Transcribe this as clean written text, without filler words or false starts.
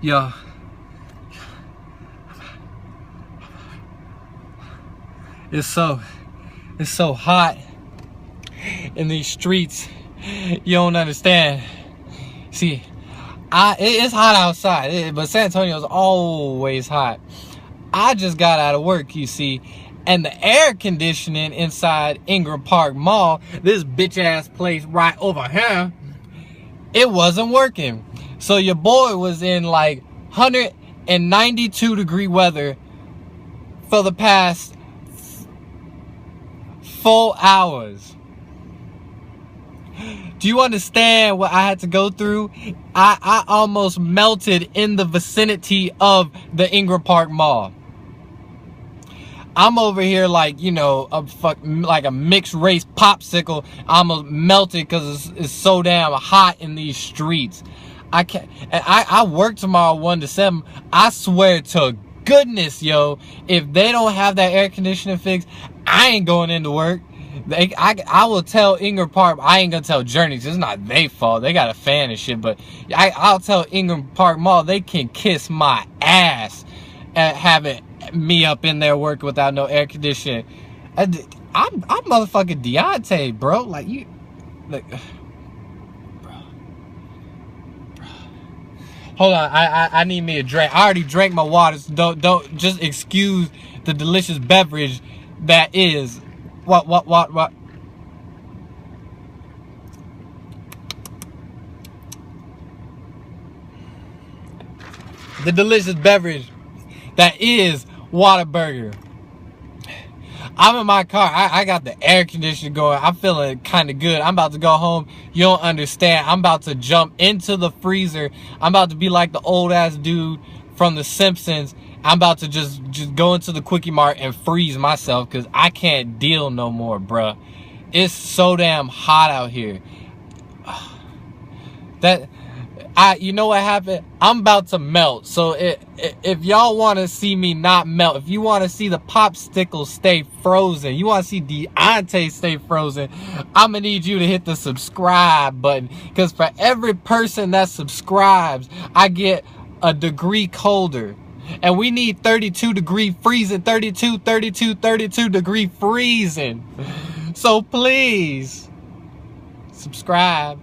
Yo. It's so hot in these streets. You don't understand. See, it's hot outside, but San Antonio's always hot. I just got out of work, you see, and the air conditioning inside Ingram Park Mall, this bitch ass place right over here, it wasn't working. So your boy was in like 192 degree weather for the past 4 hours. Do you understand what I had to go through? I almost melted in the vicinity of the Ingram Park Mall. I'm over here like, you know, like a mixed race popsicle. I almost melted because it's so damn hot in these streets. I can't. I work tomorrow 1 to 7. I swear to goodness, yo, if they don't have that air conditioning fixed, I ain't going into work. I will tell Ingram Park. I ain't gonna tell Journeys. It's not their fault. They got a fan and shit. But I'll tell Ingram Park Mall they can kiss my ass at having me up in there working without no air conditioning. I'm motherfucking Deonte, bro. Like you, like, bro. Hold on. I need me a drink. I already drank my water. So don't just excuse the delicious beverage that is. What? The delicious beverage that is Whataburger. I'm in my car. I got the air conditioner going. I'm feeling kind of good. I'm about to go home. You don't understand. I'm about to jump into the freezer. I'm about to be like the old ass dude from The Simpsons. I'm about to just go into the Quickie Mart and freeze myself because I can't deal no more, bruh. It's so damn hot out here. You know what happened? I'm about to melt. So if y'all want to see me not melt, if you want to see the popsicle stay frozen, you want to see Deonte stay frozen, I'm going to need you to hit the subscribe button. Because for every person that subscribes, I get a degree colder. And we need 32 degree freezing, 32 degree freezing. So please, subscribe.